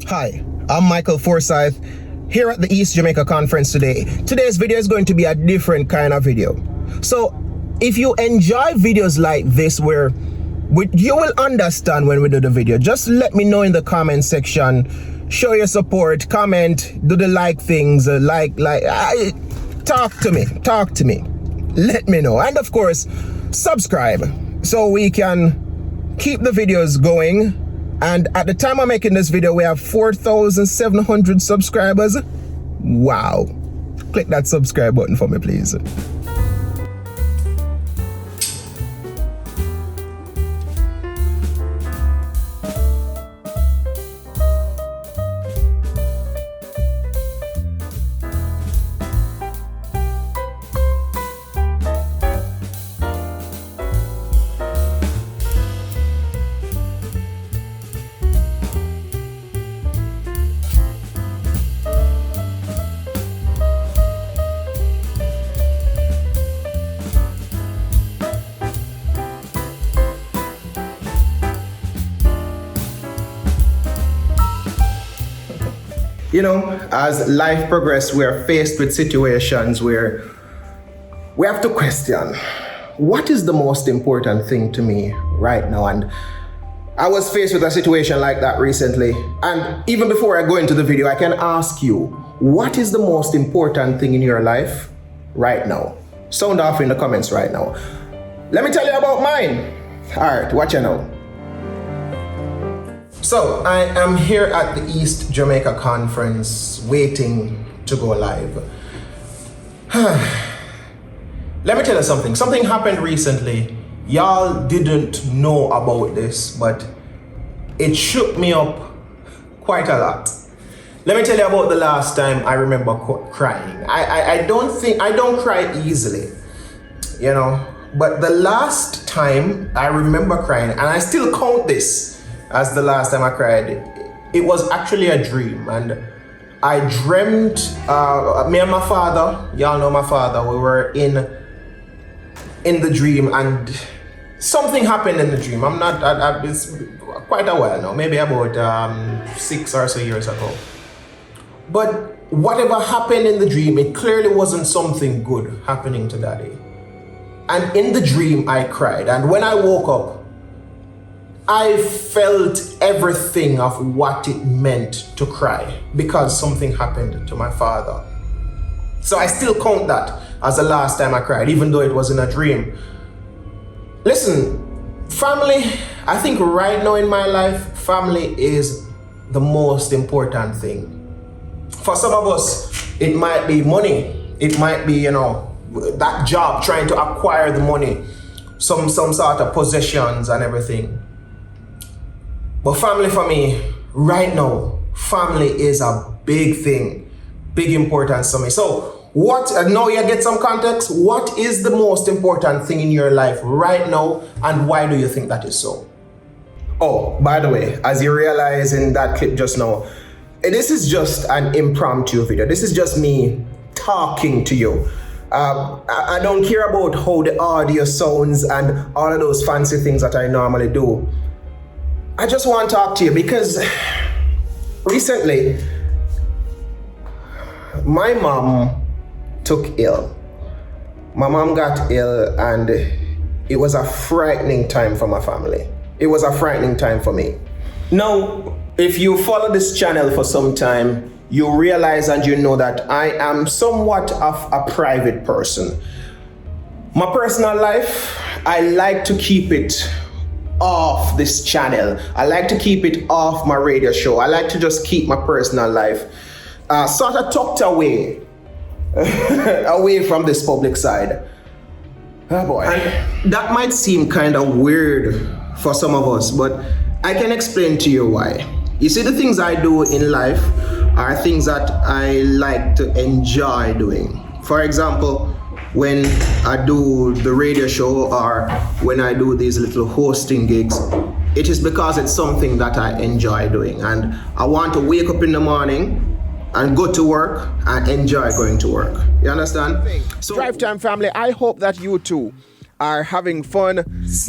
Hi, I'm Mical Forsythe here at the East Jamaica Conference today. Today's video is going to be a different kind of video. So if you enjoy videos like this where you will understand when we do the video, just let me know in the comment section. Show your support, comment, do the like things, talk to me, let me know. And of course, subscribe so we can keep the videos going. And at the time I'm making this video, we have 4,700 subscribers. Wow. Click that subscribe button for me, please. You know, as life progresses, we are faced with situations where we have to question, what is the most important thing to me right now? And I was faced with a situation like that recently. And even before I go into the video, I can ask you, what is the most important thing in your life right now? Sound off in the comments right now. Let me tell you about mine. All right, watch it now. So I am here at the East Jamaica Conference waiting to go live. Let me tell you something. Something happened recently. Y'all didn't know about this, but it shook me up quite a lot. Let me tell you about the last time I remember crying. I don't cry easily, you know, but the last time I remember crying, and I still count this as the last time I cried, it was actually a dream. And I dreamt, me and my father, y'all know my father, we were in the dream, and something happened in the dream. It's quite a while now, maybe about 6 or so years ago. But whatever happened in the dream, it clearly wasn't something good happening to Daddy. And in the dream, I cried. And when I woke up, I felt everything of what it meant to cry because something happened to my father. So I still count that as the last time I cried, even though it was in a dream. Listen, family, I think right now in my life, family is the most important thing. For some of us, it might be money. It might be, you know, that job, trying to acquire the money, some sort of possessions and everything. But family for me, right now, family is a big thing, big importance to me. So now you get some context. What is the most important thing in your life right now, and why do you think that is so? Oh, by the way, as you realize in that clip just now, this is just an impromptu video. This is just me talking to you. I don't care about how the audio sounds and all of those fancy things that I normally do. I just want to talk to you because recently my mom took ill. My mom got ill, and it was a frightening time for my family. It was a frightening time for me. Now, if you follow this channel for some time, you realize and you know that I am somewhat of a private person. My personal life, I like to keep it off this channel. I like to keep it off my radio show. I like to just keep my personal life sort of tucked away, away from this public side. Oh boy. And that might seem kind of weird for some of us, but I can explain to you why. You see, the things I do in life are things that I like to enjoy doing. For example, when I do the radio show or when I do these little hosting gigs, it is because it's something that I enjoy doing, and I want to wake up in the morning and go to work and enjoy going to work. You understand? So, Drive Time family, I hope that you too are having fun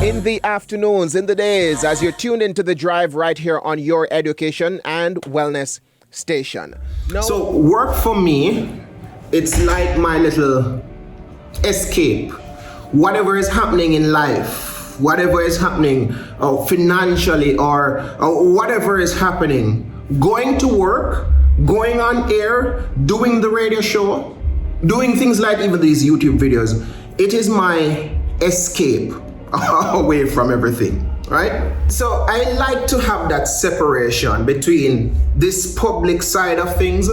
in the afternoons, in the days, as you're tuned into The Drive right here on your education and wellness station. So work for me, it's like my little escape. Whatever is happening in life, whatever is happening financially or whatever is happening, going to work, going on air, doing the radio show, doing things like even these YouTube videos, it is my escape away from everything, right? So I like to have that separation between this public side of things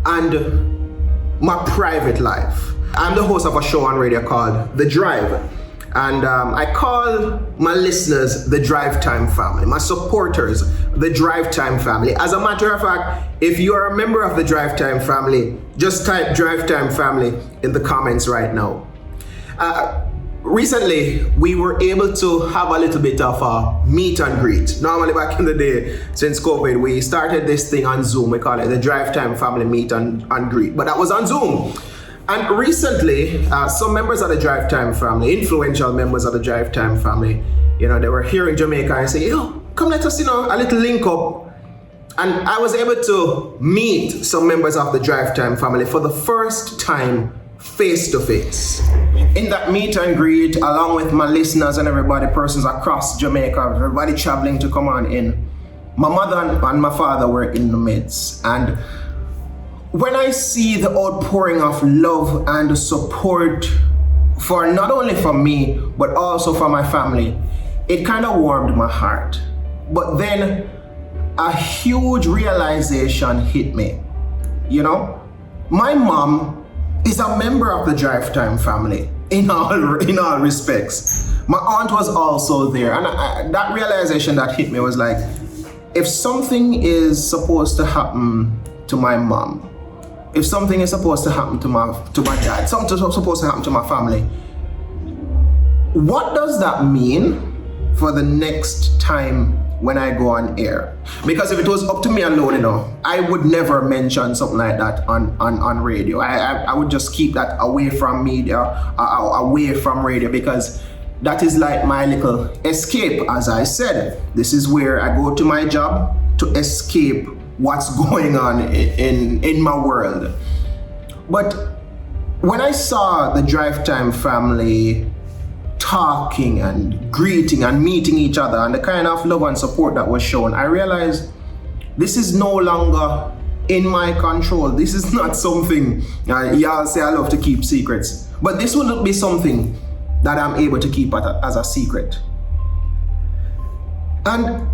and my private life. I'm the host of a show on radio called The Drive, and I call my listeners the Drive Time family, my supporters the Drive Time family. As a matter of fact, if you are a member of the Drive Time family, just type Drive Time family in the comments right now. Recently, we were able to have a little bit of a meet and greet. Normally back in the day, since COVID, we started this thing on Zoom. We call it the Drive Time family meet and greet, but that was on Zoom. And recently, some members of the Drive Time family, influential members of the Drive Time family, they were here in Jamaica and say, yo, come let us, a little link up. And I was able to meet some members of the Drive Time family for the first time, face to face. In that meet and greet, along with my listeners and everybody, persons across Jamaica, everybody traveling to come on in, my mother and my father were in the midst. And when I see the outpouring of love and support for not only for me, but also for my family, it kind of warmed my heart. But then a huge realization hit me. My mom is a member of the Drive Time family in all respects. My aunt was also there, and that realization that hit me was like, if something is supposed to happen to my mom, if something is supposed to happen to my dad, something is supposed to happen to my family, what does that mean for the next time when I go on air? Because if it was up to me alone, I would never mention something like that on radio. I would just keep that away from media, away from radio, because that is like my little escape. As I said, this is where I go to my job to escape what's going on in my world. But when I saw the Drive Time family talking and greeting and meeting each other and the kind of love and support that was shown, I realized this is no longer in my control. This is not something, y'all say I love to keep secrets, but this will not be something that I'm able to keep as a secret. And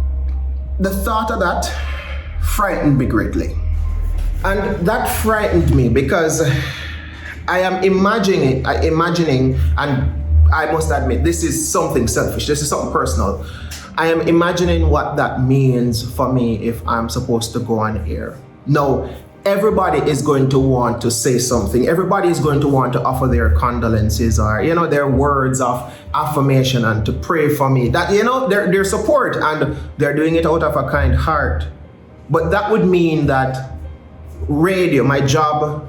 the thought of that frightened me greatly. And that frightened me because I am imagining, and I must admit, this is something selfish, this is something personal. I am imagining what that means for me if I'm supposed to go on air. No, everybody is going to want to say something. Everybody is going to want to offer their condolences or, their words of affirmation and to pray for me. That, their support, and they're doing it out of a kind heart. But that would mean that radio, my job,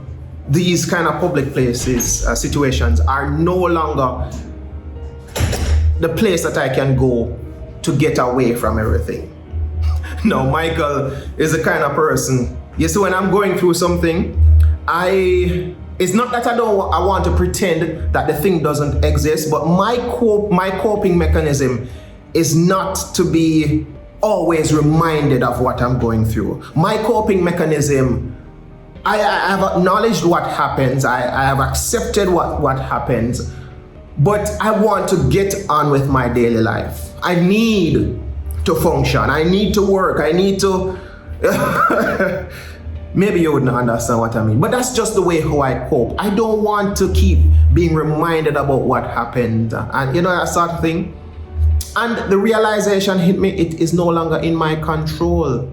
these kind of public places, situations are no longer the place that I can go to get away from everything. No, Michael is the kind of person, you see, when I'm going through something, it's not that I want to pretend that the thing doesn't exist, but my coping mechanism is not to be always reminded of what I'm going through. My coping mechanism, I have acknowledged what happens, I have accepted what happens, but I want to get on with my daily life. I need to function, I need to work, I need to... Maybe you wouldn't understand what I mean, but that's just the way how I cope. I don't want to keep being reminded about what happened and that sort of thing. And the realization hit me, it is no longer in my control.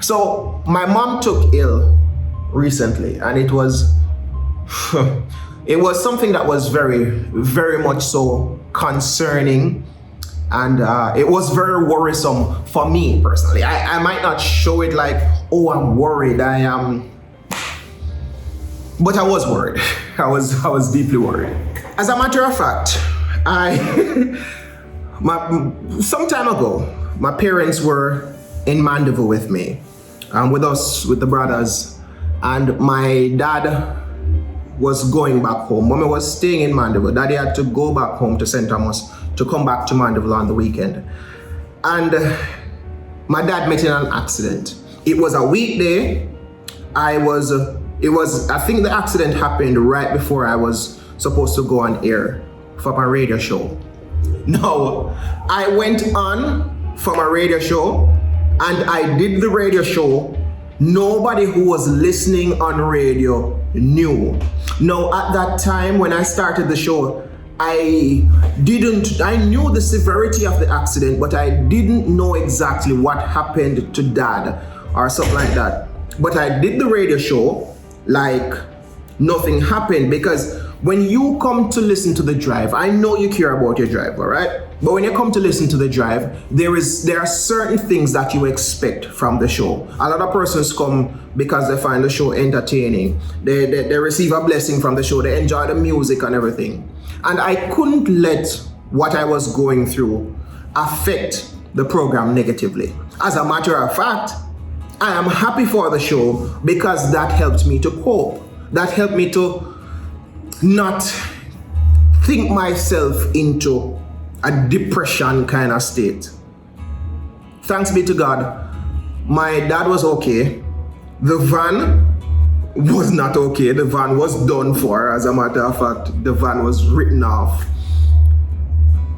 So my mom took ill recently, and it was something that was very, very much so concerning, and it was very worrisome for me personally. I might not show it like, oh, I'm worried, I am, but I was worried. I was deeply worried. As a matter of fact, Some time ago, my parents were in Mandeville with me, with us, with the brothers, and my dad was going back home. Mommy was staying in Mandeville. Daddy had to go back home to St. Thomas to come back to Mandeville on the weekend. And my dad met in an accident. It was a weekday. I think the accident happened right before I was supposed to go on air for my radio show. No, I went on for my radio show and I did the radio show. Nobody who was listening on radio knew. Now, at that time when I started the show, I knew the severity of the accident, but I didn't know exactly what happened to Dad or something like that. But I did the radio show like nothing happened, because when you come to listen to the drive, I know you care about your drive, all right? But when you come to listen to the drive, there are certain things that you expect from the show. A lot of persons come because they find the show entertaining. They receive a blessing from the show. They enjoy the music and everything. And I couldn't let what I was going through affect the program negatively. As a matter of fact, I am happy for the show because that helped me to cope. That helped me to not think myself into a depression kind of state. Thanks be to God, my dad was okay. The van was not okay. The van was done for. As a matter of fact, the van was written off.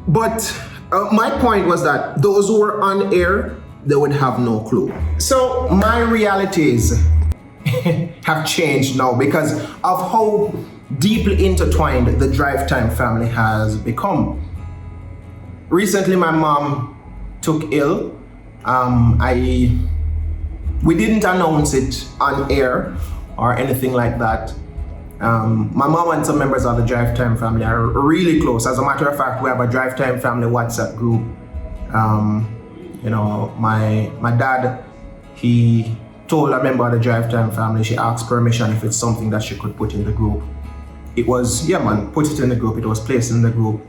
But my point was that those who were on air, they would have no clue. So my realities have changed now because of how deeply intertwined the Drive Time family has become. Recently, my mom took ill. We didn't announce it on air or anything like that. My mom and some members of the Drive Time family are really close. As a matter of fact, we have a Drive Time family WhatsApp group. My dad, he told a member of the Drive Time family, she asked permission if it's something that she could put in the group. It was, put it in the group. It was placed in the group.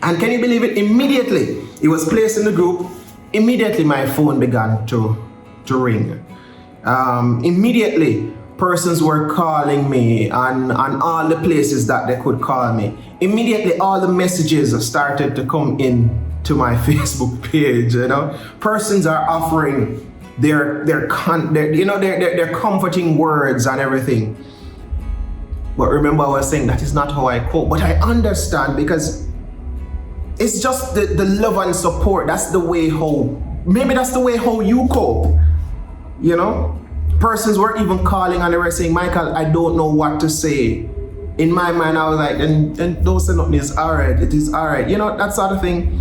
And can you believe it? Immediately, it was placed in the group. Immediately, my phone began to ring. Immediately, persons were calling me on all the places that they could call me. Immediately, all the messages started to come in to my Facebook page. Persons are offering their comforting words and everything. But remember, I was saying that is not how I cope. But I understand, because it's just the love and support. That's the way how you cope. Persons were even calling and they were saying, Michael, I don't know what to say. In my mind, I was like, and don't say nothing, it's all right, it is all right. That sort of thing.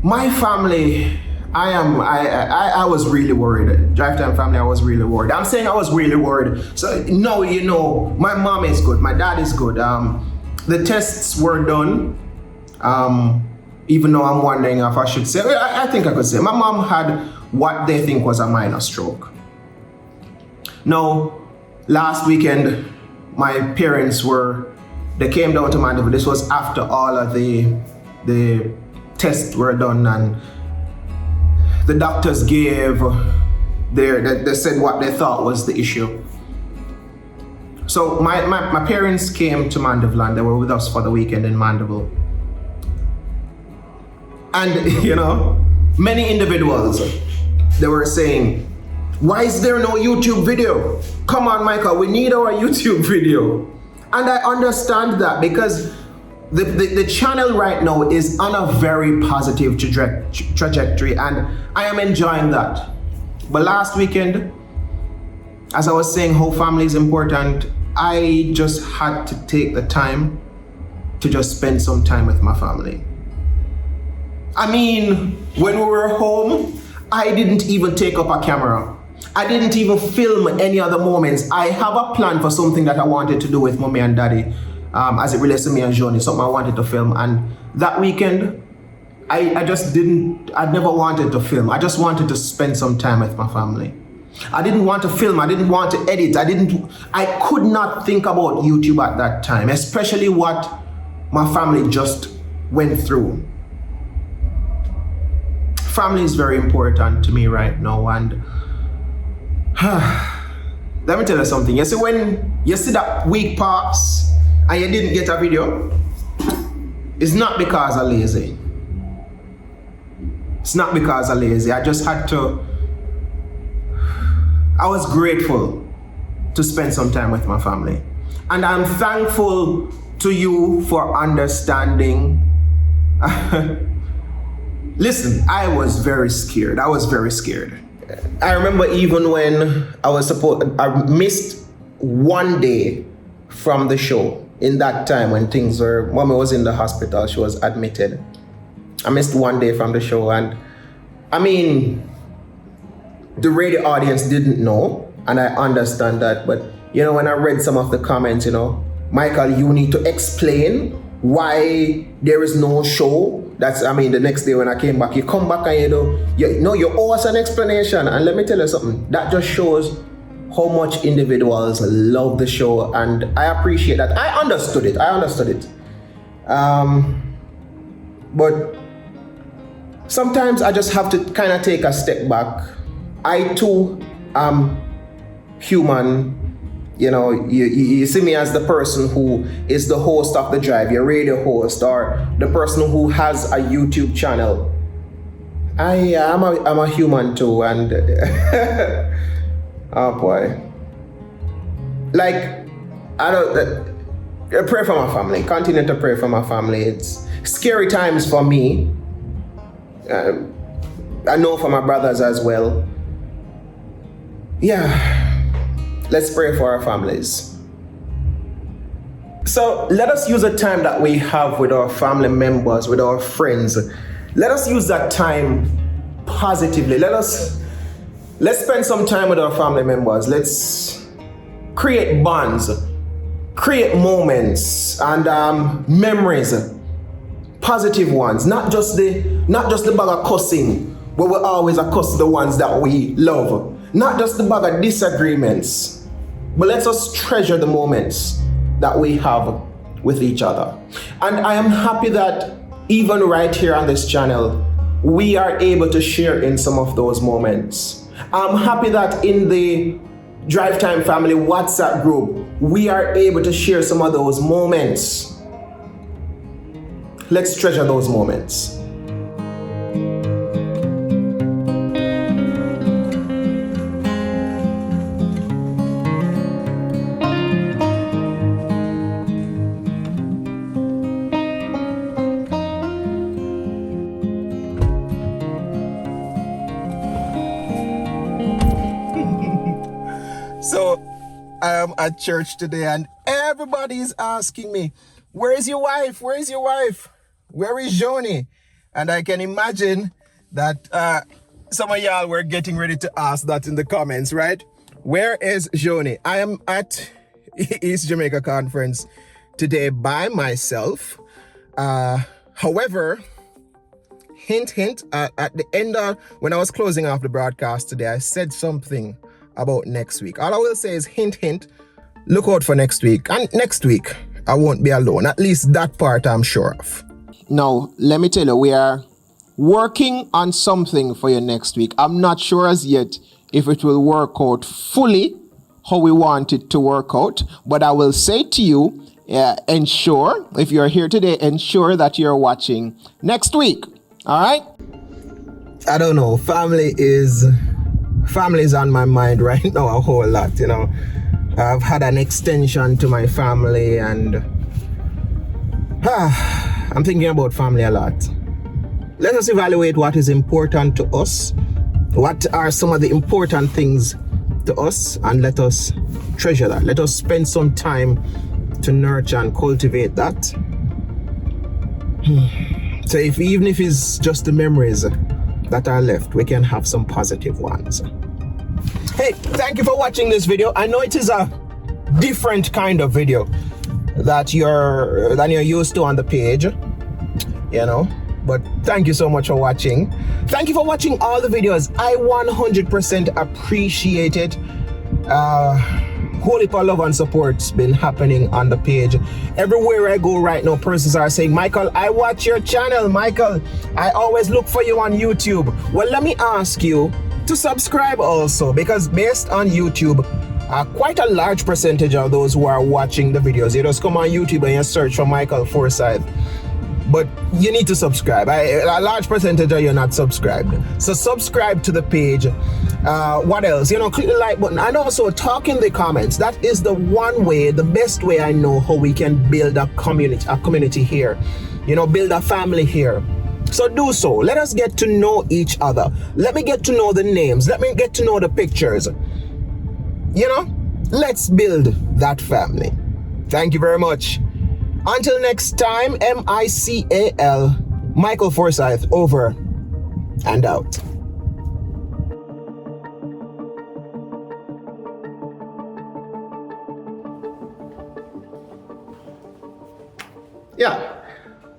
My family, I was really worried. Drive Time family, I was really worried. I'm saying I was really worried. So no, my mom is good, my dad is good. The tests were done. Even though I'm wondering if I should say, I think I could say, my mom had what they think was a minor stroke. Now, last weekend, my parents they came down to Mandeville. This was after all of the tests were done and the doctors gave they said what they thought was the issue. So my parents came to Mandeville and they were with us for the weekend in Mandeville. And many individuals, they were saying, why is there no YouTube video? Come on, Michael, we need our YouTube video. And I understand that because the channel right now is on a very positive trajectory and I am enjoying that. But last weekend, as I was saying how family is important, I just had to take the time to just spend some time with my family. I mean, when we were home, I didn't even take up a camera. I didn't even film any other moments. I have a plan for something that I wanted to do with mommy and daddy as it relates to me and Jhoni, something I wanted to film. And that weekend, I never wanted to film. I just wanted to spend some time with my family. I didn't want to film. I didn't want to edit. I could not think about YouTube at that time, especially what my family just went through. Family is very important to me right now, and let me tell you something. You see, when you see that week pass and you didn't get a video, it's not because I'm lazy. It's not because I'm lazy. I just had to. I was grateful to spend some time with my family. And I'm thankful to you for understanding. Listen, I was very scared. I remember even when I missed one day from the show. In that time when Mommy was in the hospital, she was admitted. I missed one day from the show, and I mean, the radio audience didn't know, and I understand that, but you know, when I read some of the comments, you know, Michael, you need to explain why there is no show. The next day when I came back, you come back and you owe us an explanation. And let me tell you something, that just shows how much individuals love the show, and I appreciate that. I understood it. But sometimes I just have to kind of take a step back. I too am human. You know, you see me as the person who is the host of The Drive, your radio host, or the person who has a YouTube channel. I'm a human too, and oh boy. Like, pray for my family. Continue to pray for my family. It's scary times for me. I know for my brothers as well. Yeah. Let's pray for our families. So let us use the time that we have with our family members, with our friends. Let us use that time positively. Let's spend some time with our family members. Let's create bonds, create moments and memories, positive ones. Not just the bag of cussing, but we always cuss the ones that we love. Not just the bag of disagreements. But let us treasure the moments that we have with each other. And I am happy that even right here on this channel, we are able to share in some of those moments. I'm happy that in the Drive Time Family WhatsApp group, we are able to share some of those moments. Let's treasure those moments. So I am at church today and everybody is asking me, where is your wife? Where is your wife? Where is Jhoni? And I can imagine that some of y'all were getting ready to ask that in the comments, right? Where is Jhoni? I am at East Jamaica Conference today by myself. However, hint, at the end of, when I was closing off the broadcast today, I said something about next week. All I will say is hint, look out for next week. And next week, I won't be alone. At least that part I'm sure of. Now, let me tell you, we are working on something for you next week. I'm not sure as yet if it will work out fully how we want it to work out. But I will say to you, ensure, if you're here today, ensure that you're watching next week. All right? I don't know. Family is on my mind right now a whole lot, you know. I've had an extension to my family and I'm thinking about family a lot. Let us evaluate what is important to us. What are some of the important things to us, and let us treasure that. Let us spend some time to nurture and cultivate that. So even if it's just the memories that are left, we can have some positive ones. Hey, thank you for watching this video. I know it is a different kind of video than you're used to on the page, you know, but thank you so much for watching. Thank you for watching all the videos. I 100% appreciate it. whole heap of love and support's been happening on the page. Everywhere I go right now, persons are saying, Michael, I watch your channel. Michael, I always look for you on YouTube. Well, let me ask you to subscribe also, because based on YouTube, quite a large percentage of those who are watching the videos, you just come on YouTube and you search for Mical Forsythe. But you need to subscribe. A large percentage of you are not subscribed. So subscribe to the page. What else? Click the like button. And also talk in the comments. That is the one way, the best way I know how we can build a community here. Build a family here. So do so. Let us get to know each other. Let me get to know the names. Let me get to know the pictures. Let's build that family. Thank you very much. Until next time, Mical, Mical Forsythe, over and out. Yeah.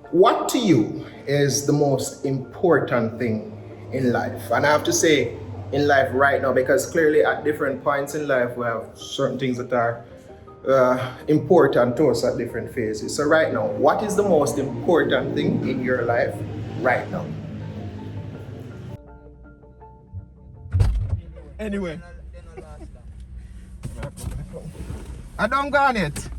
What to you is the most important thing in life? And I have to say in life right now, because clearly at different points in life we have certain things that are important to us at different phases. So right now, what is the most important thing in your life right now? Anyway, I don't got it.